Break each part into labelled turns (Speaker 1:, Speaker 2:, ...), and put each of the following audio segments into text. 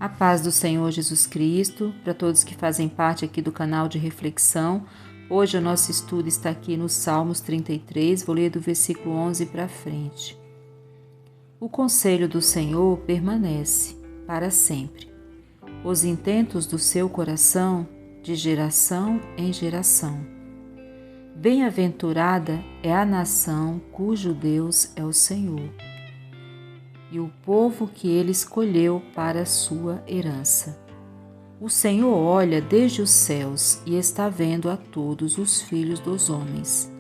Speaker 1: A paz do Senhor Jesus Cristo, para todos que fazem parte aqui do canal de reflexão. Hoje o nosso estudo está aqui no Salmos 33, vou ler do versículo 11 para frente. O conselho do Senhor permanece para sempre. Os intentos do seu coração, de geração em geração. Bem-aventurada é a nação cujo Deus é o Senhor, e o povo que ele escolheu para a sua herança. O Senhor olha desde os céus e está vendo a todos os filhos dos homens.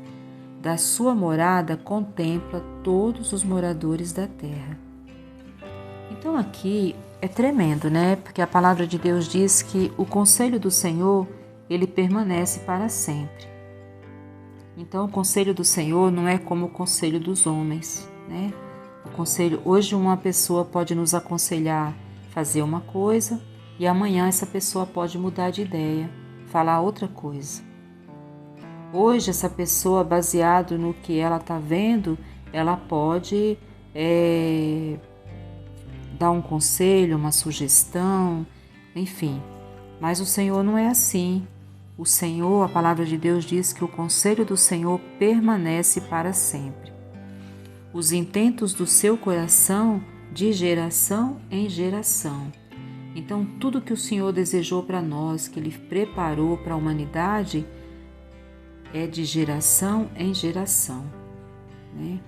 Speaker 1: Da sua morada contempla todos os moradores da terra. Então aqui é tremendo, né? Porque a palavra de Deus diz que o conselho do Senhor, ele permanece para sempre. Então o conselho do Senhor não é como o conselho dos homens, né? Hoje uma pessoa pode nos aconselhar fazer uma coisa e amanhã essa pessoa pode mudar de ideia, falar outra coisa. Hoje essa pessoa, baseado no que ela está vendo, ela pode dar um conselho, uma sugestão, enfim. Mas o Senhor não é assim. O Senhor, a palavra de Deus diz que o conselho do Senhor permanece para sempre. Os intentos do seu coração de geração em geração. Então, tudo que o Senhor desejou para nós, que Ele preparou para a humanidade, é de geração em geração, né?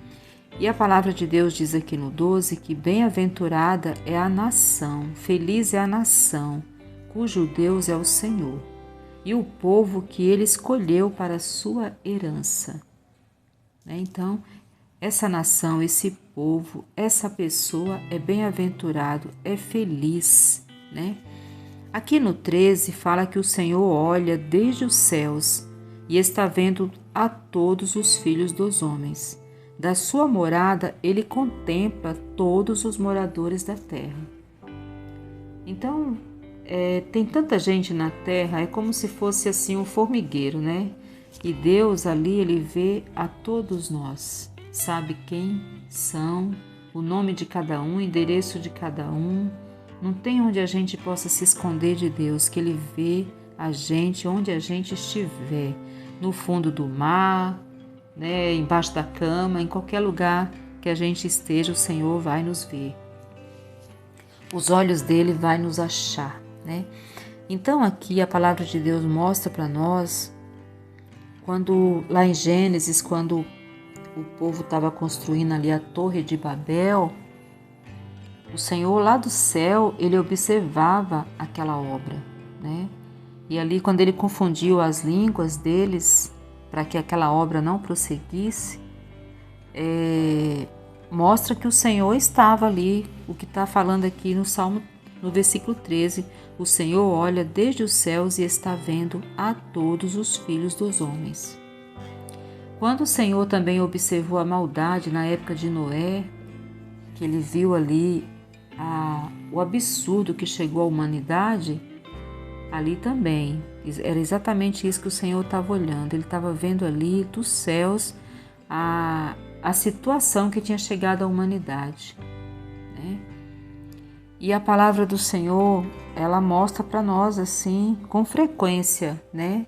Speaker 1: E a palavra de Deus diz aqui no 12 que bem-aventurada é a nação, feliz é a nação, cujo Deus é o Senhor, e o povo que Ele escolheu para a sua herança, né? Então, essa nação, esse povo, essa pessoa é bem-aventurado, é feliz, né? Aqui no 13 fala que o Senhor olha desde os céus e está vendo a todos os filhos dos homens. Da sua morada, ele contempla todos os moradores da terra. Então, tem tanta gente na terra, é como se fosse assim um formigueiro, né? E Deus ali, ele vê a todos nós. Sabe quem são, o nome de cada um, o endereço de cada um. Não tem onde a gente possa se esconder de Deus, que Ele vê a gente onde a gente estiver, no fundo do mar, né, embaixo da cama, em qualquer lugar que a gente esteja, o Senhor vai nos ver. Os olhos dele vai nos achar, né? Então aqui a palavra de Deus mostra para nós, quando lá em Gênesis, quando o povo estava construindo ali a Torre de Babel, o Senhor lá do céu, ele observava aquela obra, né? E ali quando ele confundiu as línguas deles para que aquela obra não prosseguisse, mostra que o Senhor estava ali, o que está falando aqui no Salmo, no versículo 13, o Senhor olha desde os céus e está vendo a todos os filhos dos homens. Quando o Senhor também observou a maldade na época de Noé, que ele viu ali o absurdo que chegou à humanidade, ali também, era exatamente isso que o Senhor estava olhando. Ele estava vendo ali dos céus a situação que tinha chegado à humanidade, né? E a palavra do Senhor, ela mostra para nós assim, com frequência, né?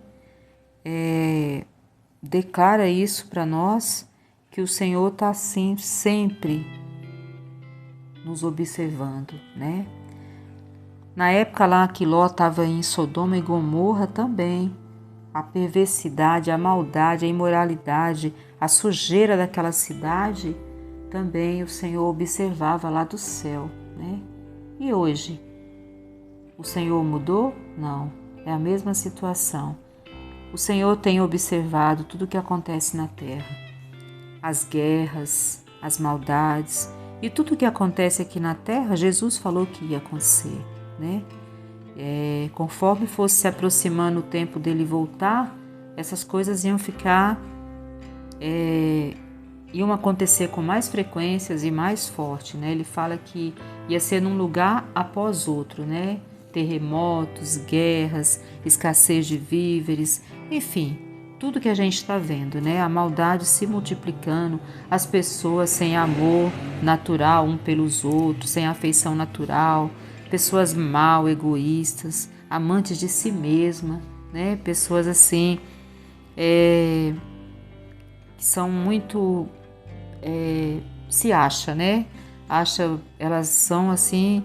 Speaker 1: Declara isso para nós, que o Senhor está assim sempre nos observando, né? Na época lá que Ló estava em Sodoma e Gomorra também, a perversidade, a maldade, a imoralidade, a sujeira daquela cidade, também o Senhor observava lá do céu, né? E hoje, o Senhor mudou? Não, é a mesma situação. O Senhor tem observado tudo o que acontece na terra, as guerras, as maldades e tudo o que acontece aqui na terra, Jesus falou que ia acontecer, né? Conforme fosse se aproximando o tempo dele voltar, essas coisas iam acontecer com mais frequências e mais forte, né? Ele fala que ia ser num lugar após outro, né? Terremotos, guerras, escassez de víveres, enfim, tudo que a gente está vendo, né? A maldade se multiplicando, as pessoas sem amor natural um pelos outros, sem afeição natural, pessoas mal, egoístas, amantes de si mesma, né? Pessoas assim que são muito se acha, né? Elas são assim,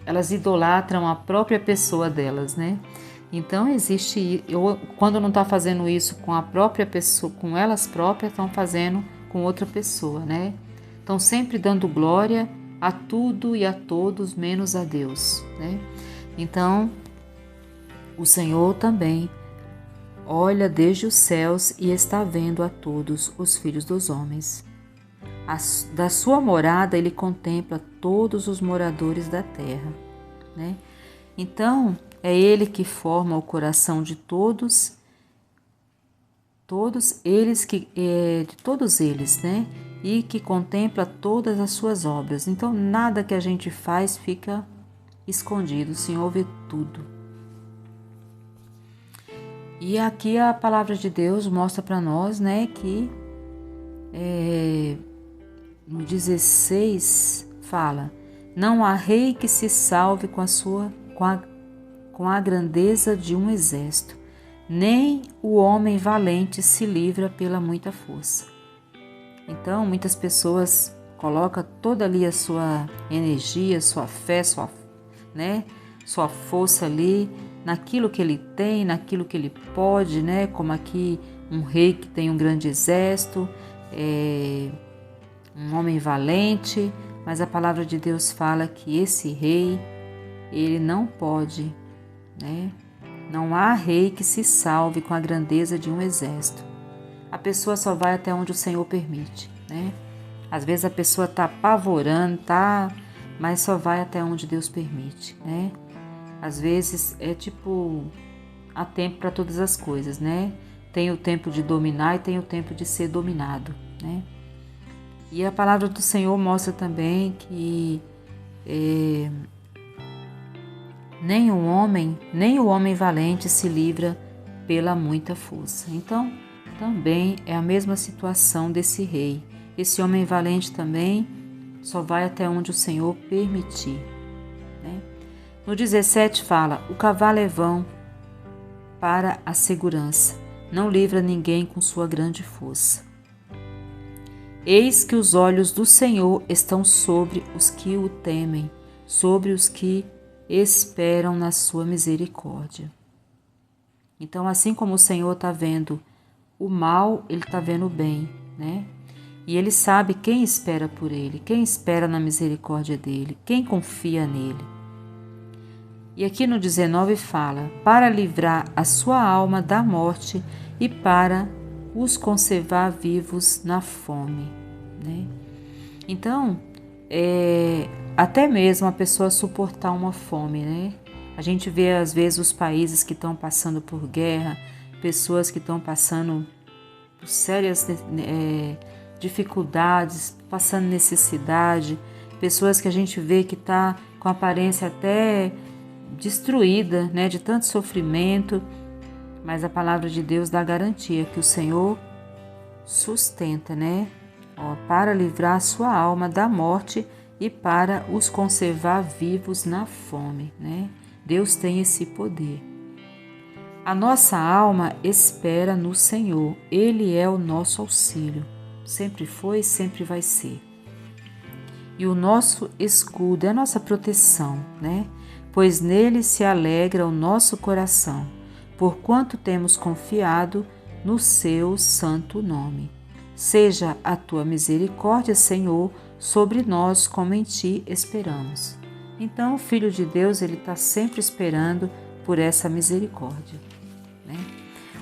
Speaker 1: elas idolatram a própria pessoa delas, né? Então existe, quando não está fazendo isso com a própria pessoa, com elas próprias, estão fazendo com outra pessoa, né? Estão sempre dando glória a tudo e a todos, menos a Deus, né? Então, o Senhor também olha desde os céus e está vendo a todos os filhos dos homens. Da sua morada ele contempla todos os moradores da terra, né? Então, é ele que forma o coração de todos eles, né? E que contempla todas as suas obras. Então, nada que a gente faz fica escondido, o Senhor vê tudo. E aqui a palavra de Deus mostra para nós, né, que no 16 fala: não há rei que se salve com a grandeza de um exército, nem o homem valente se livra pela muita força. Então, muitas pessoas colocam toda ali a sua energia, sua fé, sua força ali naquilo que ele tem, naquilo que ele pode, né? Como aqui um rei que tem um grande exército, um homem valente, mas a palavra de Deus fala que esse rei, ele não pode, né? Não há rei que se salve com a grandeza de um exército. A pessoa só vai até onde o Senhor permite, né? Às vezes a pessoa está apavorando, mas só vai até onde Deus permite, né? Às vezes há tempo para todas as coisas, né? Tem o tempo de dominar e tem o tempo de ser dominado, né? E a palavra do Senhor mostra também que nem o homem valente se livra pela muita força. Então, também é a mesma situação desse rei. Esse homem valente também só vai até onde o Senhor permitir, né? No 17 fala: o cavalo é vão para a segurança, não livra ninguém com sua grande força. Eis que os olhos do Senhor estão sobre os que o temem, sobre os que esperam na sua misericórdia. Então, assim como o Senhor está vendo o mal, ele está vendo o bem, né? E ele sabe quem espera por ele, quem espera na misericórdia dele, quem confia nele. E aqui no 19 fala: para livrar a sua alma da morte e para os conservar vivos na fome, né? Então, até mesmo a pessoa suportar uma fome, né? A gente vê às vezes os países que estão passando por guerra, pessoas que estão passando por sérias dificuldades, passando necessidade, pessoas que a gente vê que está com a aparência até destruída, né, de tanto sofrimento, mas a palavra de Deus dá garantia que o Senhor sustenta, né? Para livrar a sua alma da morte e para os conservar vivos na fome, né? Deus tem esse poder. A nossa alma espera no Senhor, Ele é o nosso auxílio, sempre foi e sempre vai ser. E o nosso escudo é a nossa proteção, né? Pois nele se alegra o nosso coração, porquanto temos confiado no seu santo nome. Seja a tua misericórdia, Senhor, sobre nós como em ti esperamos. Então, o Filho de Deus, ele está sempre esperando por essa misericórdia, né?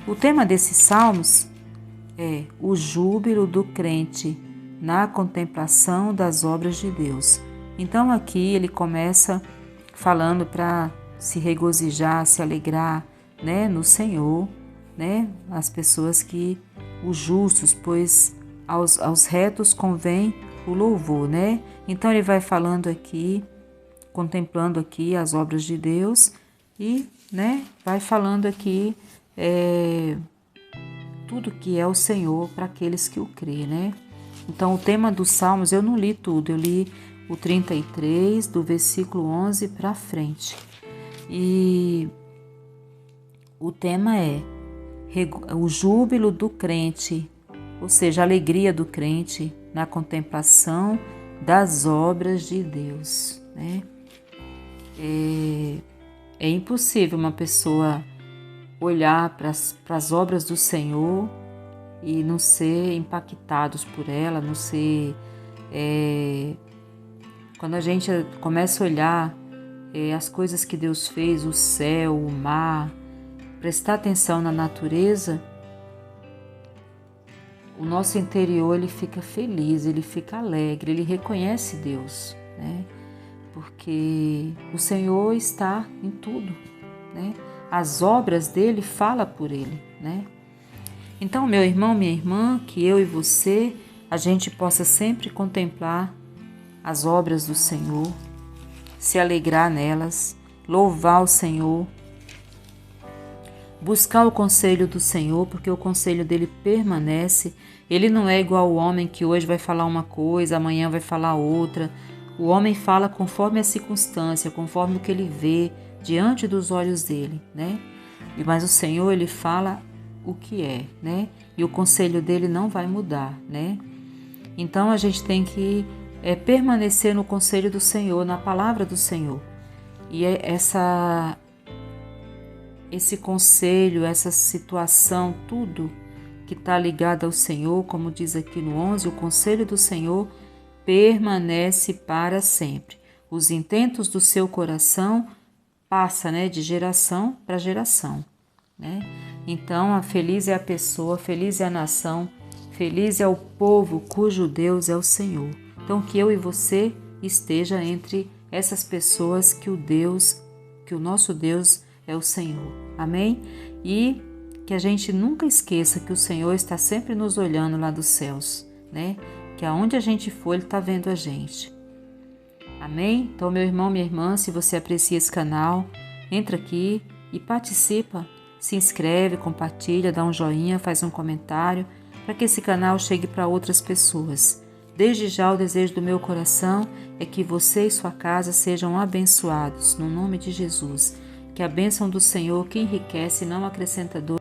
Speaker 1: O tema desses salmos é o júbilo do crente na contemplação das obras de Deus. Então, aqui ele começa falando para se regozijar, se alegrar, né, no Senhor, né? As pessoas os justos, pois aos retos convém o louvor, né? Então ele vai falando aqui, contemplando aqui as obras de Deus e, né, vai falando aqui tudo que é o Senhor para aqueles que o crê, né? Então o tema dos Salmos, eu não li tudo, eu li o 33, do versículo 11 para frente. E o tema é o júbilo do crente, ou seja, a alegria do crente na contemplação das obras de Deus, né? É impossível uma pessoa olhar para as obras do Senhor e não ser impactados por ela, não ser... Quando a gente começa a olhar as coisas que Deus fez, o céu, o mar, prestar atenção na natureza, o nosso interior ele fica feliz, ele fica alegre, ele reconhece Deus, né? Porque o Senhor está em tudo, né? As obras dele falam por ele, né? Então, meu irmão, minha irmã, que eu e você, a gente possa sempre contemplar as obras do Senhor, se alegrar nelas, louvar o Senhor, buscar o conselho do Senhor, porque o conselho dele permanece. Ele não é igual ao homem que hoje vai falar uma coisa, amanhã vai falar outra. O homem fala conforme a circunstância, conforme o que ele vê diante dos olhos dele, né? Mas o Senhor, ele fala o que é, né? E o conselho dele não vai mudar, né? Então a gente tem que permanecer no conselho do Senhor, na palavra do Senhor. E esse conselho, essa situação, tudo que está ligado ao Senhor, como diz aqui no 11, o conselho do Senhor permanece para sempre. Os intentos do seu coração passam, né, de geração para geração, né? Então, feliz é a pessoa, feliz é a nação, feliz é o povo cujo Deus é o Senhor. Então, que eu e você esteja entre essas pessoas que o nosso Deus é o Senhor. Amém? E que a gente nunca esqueça que o Senhor está sempre nos olhando lá dos céus, né? Que aonde a gente for, Ele está vendo a gente. Amém? Então, meu irmão, minha irmã, se você aprecia esse canal, entra aqui e participa. Se inscreve, compartilha, dá um joinha, faz um comentário, para que esse canal chegue para outras pessoas. Desde já, o desejo do meu coração é que você e sua casa sejam abençoados, no nome de Jesus. Que a bênção do Senhor, que enriquece e não acrescenta dor,